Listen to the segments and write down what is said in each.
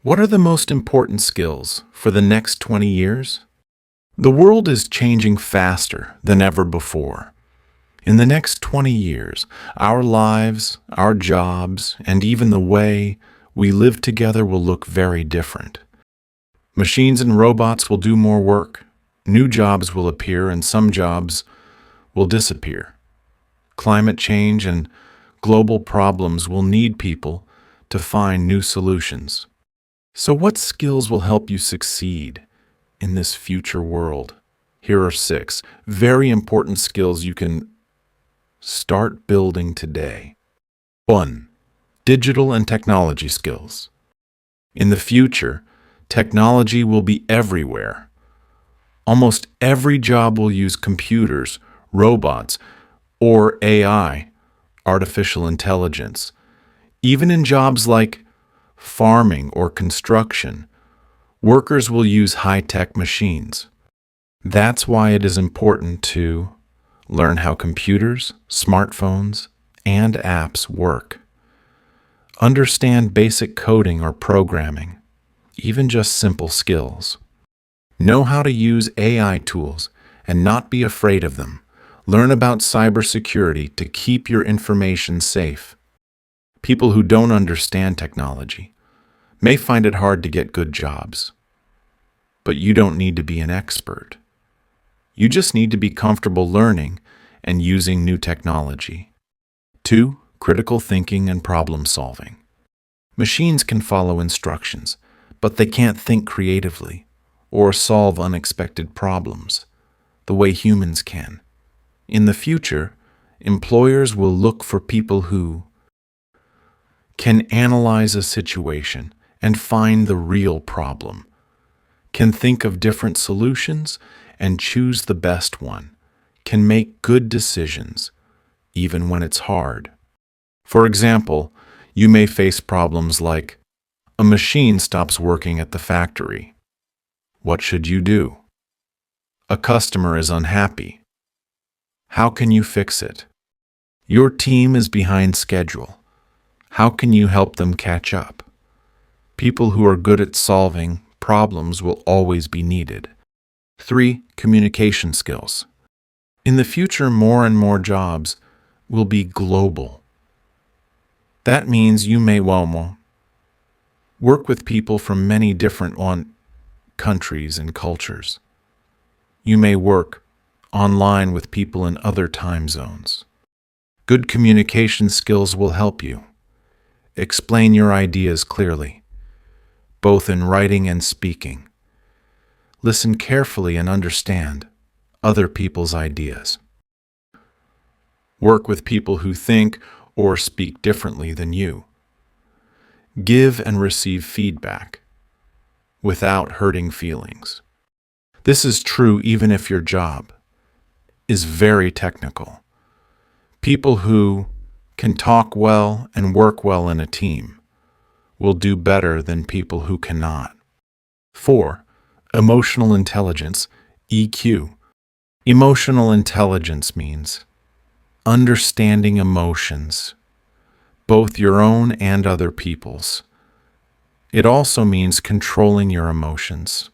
What are the most important skills for the next 20 years? The world is changing faster than ever before. In the next 20 years, our lives, our jobs, and even the way we live together will look very different. Machines and robots will do more work. New jobs will appear and some jobs will disappear. Climate change and global problems will need people to find new solutions. So what skills will help you succeed in this future world? Here are 6 very important skills you can start building today. 1. Digital and technology skills. In the future, technology will be everywhere. Almost every job will use computers, robots, or AI, artificial intelligence. Even in jobs like farming or construction, workers will use high-tech machines. That's why it is important to learn how computers, smartphones, and apps work. Understand basic coding or programming, even just simple skills. Know how to use AI tools and not be afraid of them. Learn about cybersecurity to keep your information safe. People who don't understand technology may find it hard to get good jobs. But you don't need to be an expert. You just need to be comfortable learning and using new technology. 2. Critical thinking and problem solving. Machines can follow instructions, but they can't think creatively or solve unexpected problems the way humans can. In the future, employers will look for people who can analyze a situation and find the real problem, can think of different solutions and choose the best one, can make good decisions, even when it's hard. For example, you may face problems like, a machine stops working at the factory. What should you do? A customer is unhappy. How can you fix it? Your team is behind schedule. How can you help them catch up? People who are good at solving problems will always be needed. 3. Communication skills. In the future, more and more jobs will be global. That means you may work with people from many different countries and cultures. You may work online with people in other time zones. Good communication skills will help you. Explain your ideas clearly, both in writing and speaking. Listen carefully and understand other people's ideas. Work with people who think or speak differently than you. Give and receive feedback without hurting feelings. This is true even if your job is very technical. People who can talk well and work well in a team will do better than people who cannot. 4. Emotional intelligence, EQ. Emotional intelligence means understanding emotions, both your own and other people's. It also means controlling your emotions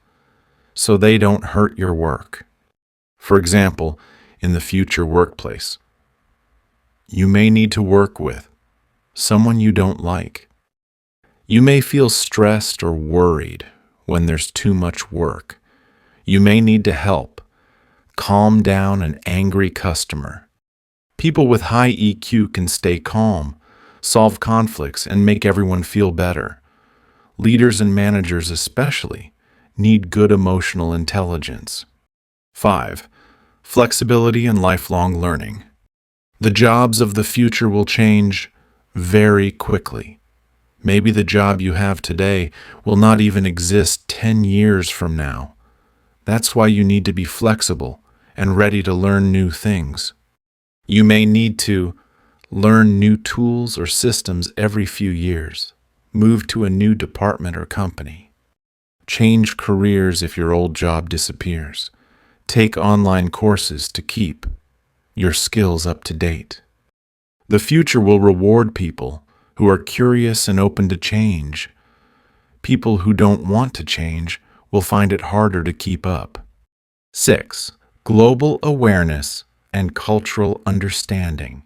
so they don't hurt your work. For example, in the future workplace, you may need to work with someone you don't like. You may feel stressed or worried when there's too much work. You may need to help calm down an angry customer. People with high EQ can stay calm, solve conflicts, and make everyone feel better. Leaders and managers especially need good emotional intelligence. 5. Flexibility and lifelong learning. The jobs of the future will change very quickly. Maybe the job you have today will not even exist 10 years from now. That's why you need to be flexible and ready to learn new things. You may need to learn new tools or systems every few years, move to a new department or company, change careers if your old job disappears, take online courses to keep your skills up to date. The future will reward people who are curious and open to change. People who don't want to change will find it harder to keep up. 6. Global awareness and cultural understanding.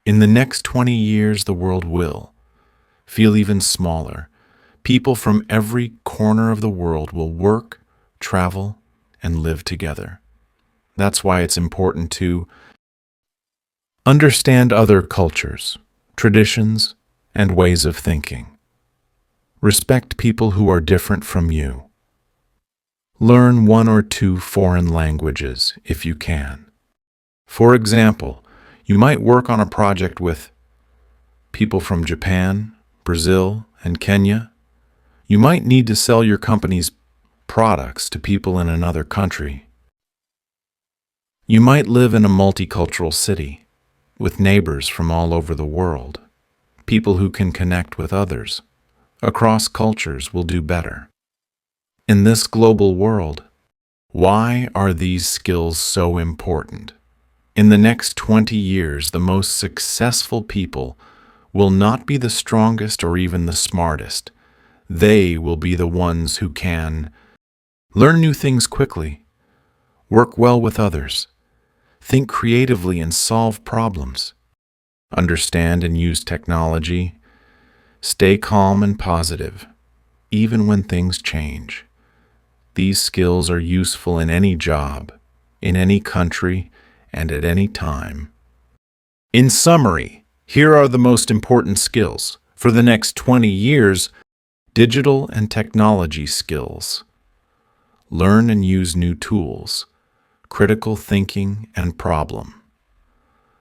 In the next 20 years, the world will feel even smaller. People from every corner of the world will work, travel, and live together. That's why it's important to understand other cultures, traditions, and ways of thinking. Respect people who are different from you. Learn 1 or 2 foreign languages if you can. For example, you might work on a project with people from Japan, Brazil, and Kenya. You might need to sell your company's products to people in another country. You might live in a multicultural city with neighbors from all over the world. People who can connect with others across cultures will do better. In this global world, why are these skills so important? In the next 20 years, the most successful people will not be the strongest or even the smartest. They will be the ones who can learn new things quickly, work well with others, think creatively and solve problems, understand and use technology, stay calm and positive, even when things change. These skills are useful in any job, in any country, and at any time. In summary, here are the most important skills for the next 20 years: digital and technology skills. Learn and use new tools, critical thinking and problem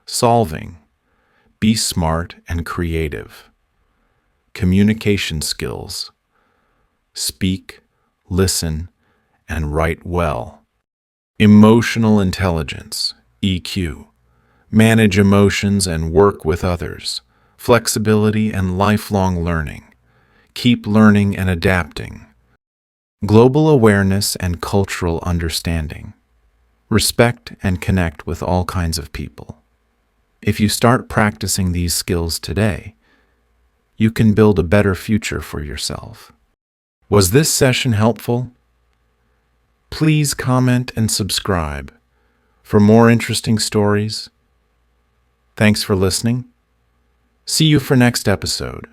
solving. Be smart and creative. Communication skills. Speak, listen, and write well. Emotional intelligence, EQ. Manage emotions and work with others. Flexibility and lifelong learning. Keep learning and adapting. Global awareness and cultural understanding. Respect and connect with all kinds of people. If you start practicing these skills today, you can build a better future for yourself. Was this session helpful? Please comment and subscribe for more interesting stories. Thanks for listening. See you for next episode.